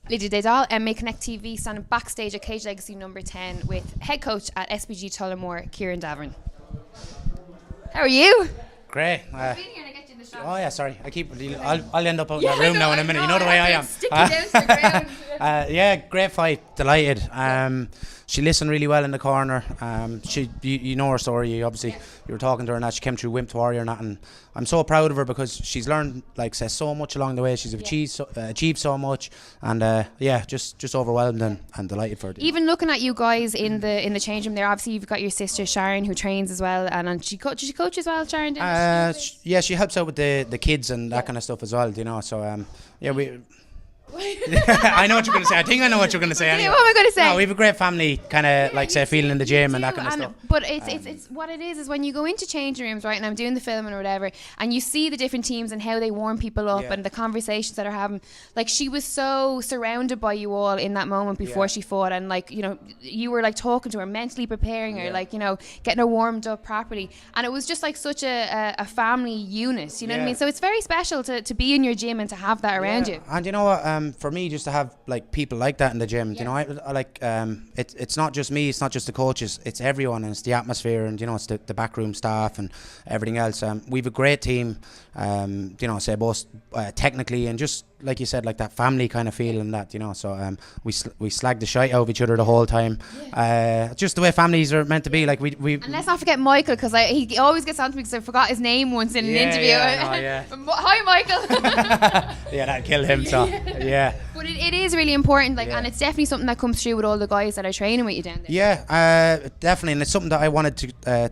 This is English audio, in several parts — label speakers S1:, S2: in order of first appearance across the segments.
S1: Lydia Des Dolles, MMA Connect TV, standing backstage at Cage Legacy number 10 with head coach at SBG Tullamore, Kieran Davern. How are you?
S2: Great. Oh yeah, sorry. I'll end up out in that
S1: I
S2: room
S1: know,
S2: now in a minute. You know the way I am.
S1: Stick you down to the ground.
S2: Yeah, great fight. Delighted. She listened really well in the corner. You know her story. You were talking to her and that she came through Wimped Warrior and that, and I'm so proud of her because she's learned so much along the way. She's achieved so much, and just overwhelmed and delighted for her.
S1: Even looking at you guys in the change room there, obviously you've got your sister Sharon who trains as well, and she coach as well, Sharon.
S2: Yeah, she helps out with the kids and that kind of stuff as well. You know, so we. I know what you're going to say. I think I know what you're going to say. Anyway.
S1: What am I going to say?
S2: No, we have a great family, kind of feeling in the gym and that kind of stuff.
S1: But it's what it is when you go into changing rooms, right? And I'm doing the filming or whatever, and you see the different teams and how they warm people up and the conversations that are having. Like, she was so surrounded by you all in that moment before she fought, and you were talking to her, mentally preparing her, getting her warmed up properly, and it was just such a family unit. You know what I mean? So it's very special to be in your gym and to have that around you.
S2: And you know what? For me, just to have people like that in the gym, you know, I like it's not just me, it's not just the coaches, it's everyone, and it's the atmosphere, and it's the backroom staff and everything else. We've a great team, say both technically and just like you said, like that family kind of feeling that, so we slag the shite out of each other the whole time. Just the way families are meant to be. Like we
S1: and let's not forget Michael, because he always gets on to me because I forgot his name once in an interview. Hi Michael.
S2: Yeah, that killed him. So
S1: but it is really important, and it's definitely something that comes through with all the guys that are training with you down there.
S2: Yeah, definitely, and it's something that I wanted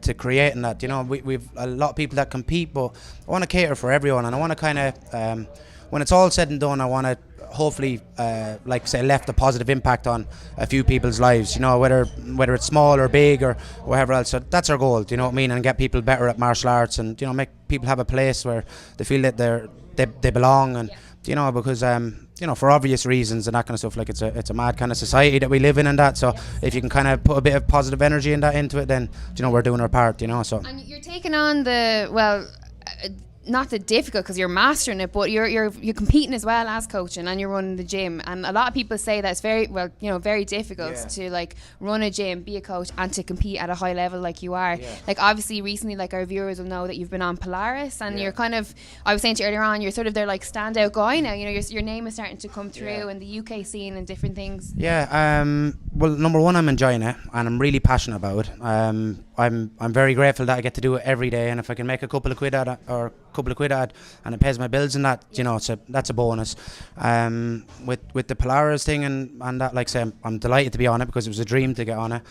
S2: to create, and that we've a lot of people that compete, but I want to cater for everyone, and I want to kind of when it's all said and done, I want to hopefully left a positive impact on a few people's lives, whether it's small or big or whatever else. So that's our goal, do you know what I mean, and get people better at martial arts, and make people have a place where they feel that they belong, and because for obvious reasons and that kind of stuff, like it's a mad kind of society that we live in, and that, so if you can kind of put a bit of positive energy into it, then we're doing our part, so. And
S1: you're taking on not the difficult, because you're mastering it, but you're competing as well as coaching, and you're running the gym, and a lot of people say that it's very difficult to run a gym, be a coach, and to compete at a high level like you are. Obviously recently, our viewers will know that you've been on Polaris, and you're kind of, I was saying to you earlier on, you're sort of their standout guy now. Your name is starting to come through in the UK scene and different things.
S2: Well, number one, I'm enjoying it, and I'm really passionate about it. I'm very grateful that I get to do it every day, and if I can make a couple of quid at it, and it pays my bills and that, that's a bonus. With the Polaris thing and that, say, I'm delighted to be on it because it was a dream to get on it.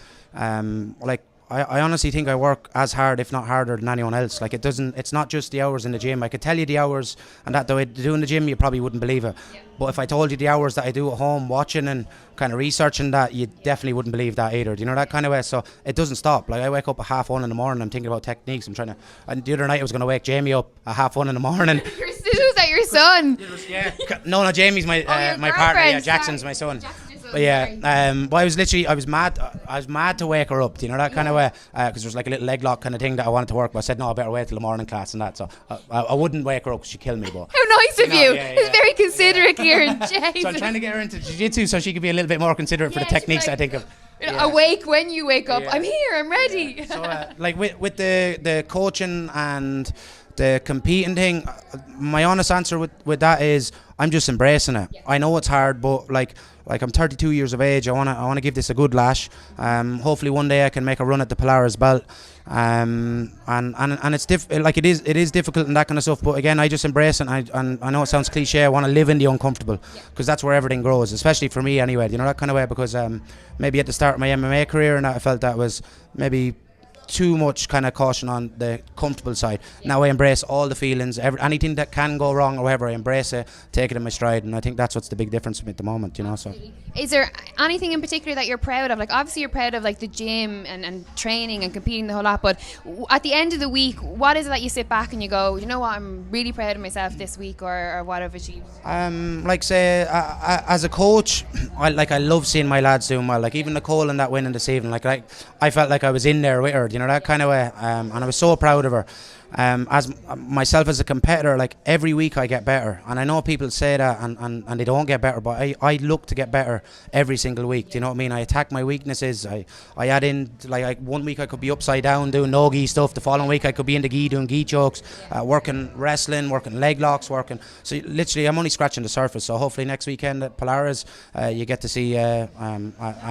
S2: I honestly think I work as hard, if not harder, than anyone else. It's not just the hours in the gym. I could tell you the hours and that, the way to do in the gym, you probably wouldn't believe it. But if I told you the hours that I do at home watching and kind of researching that, you definitely wouldn't believe that either. Do you know, that kind of way? So it doesn't stop. I wake up at 1:30 in the morning, I'm thinking about techniques. And the other night I was going to wake Jamie up at 1:30 in the morning.
S1: Who's that, your son?
S2: No, Jamie's my partner. Yeah, Jackson's my son. But I was mad to wake her up, do you know, that kind of way, because there's a little leg lock kind of thing that I wanted to work, but I said no, I better wait till the morning class and that, so I wouldn't wake her up because she'd kill me. But
S1: how nice of you. It's very considerate, Kieran.
S2: So I'm trying to get her into jiu-jitsu so she could be a little bit more considerate for the techniques, I think of.
S1: Awake when you wake up. I'm here, I'm ready.
S2: So with the coaching and the competing thing, my honest answer with that is I'm just embracing it. I know it's hard, but I'm 32 years of age. I wanna give this a good lash. Hopefully one day I can make a run at the Polaris belt. And it's it is difficult and that kind of stuff. But again, I just embrace it. And I know it sounds cliche. I want to live in the uncomfortable because that's where everything grows, especially for me anyway. You know, that kind of way, because maybe at the start of my MMA career and that, I felt that was maybe too much kind of caution on the comfortable side. Now I embrace all the feelings, anything that can go wrong or whatever, I embrace it, take it in my stride, and I think that's what's the big difference for me at the moment, so.
S1: Is there anything in particular that you're proud of? Obviously you're proud of the gym and training and competing the whole lot, but at the end of the week, what is it that you sit back and you go, you know what, I'm really proud of myself this week, or what I've achieved?
S2: Say as a coach, I love seeing my lads doing well, even Nicole and that winning this evening, I felt like I was in there with her, you know, that kind of way, and I was so proud of her. as myself as a competitor, like every week I get better, and I know people say that and they don't get better, but I look to get better every single week. Do you know what I mean? I attack my weaknesses. I add in, like 1 week I could be upside down doing no gi stuff. The following week I could be in the gi doing gi chokes, working wrestling, working leg locks, so literally I'm only scratching the surface. So hopefully next weekend at Polaris you get to see a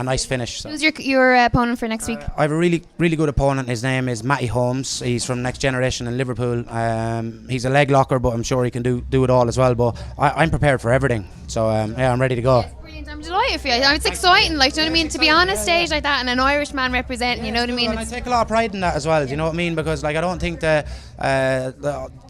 S2: nice finish. So.
S1: Who's your opponent for next week?
S2: I have a really good opponent. His name is Matty Holmes. He's from Next Generation in Liverpool. He's a leg locker, but I'm sure he can do it all as well. But I'm prepared for everything. So yeah, I'm ready to go.
S1: I'm delighted for you. It's exciting, like, do you know what I mean? To be on a stage like that and an Irish man representing, you know what I mean?
S2: And I take a lot of pride in that as well, do you know what I mean? Because like I don't think the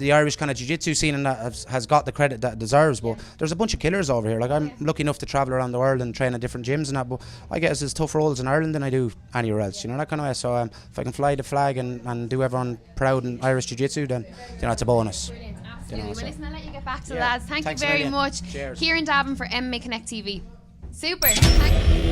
S2: Irish kind of jiu-jitsu scene and that has got the credit that it deserves, but there's a bunch of killers over here. Like I'm lucky enough to travel around the world and train at different gyms and that, but I get as tough roles in Ireland than I do anywhere else, you know, that kind of way. So if I can fly the flag and do everyone proud in Irish jiu-jitsu, then you know it's a bonus.
S1: Absolutely. Well, listen, I'll let you get back to the lads. Thank you very much.
S2: Cheers.
S1: Kieran Davern for MMA Connect TV. Super. Thank you.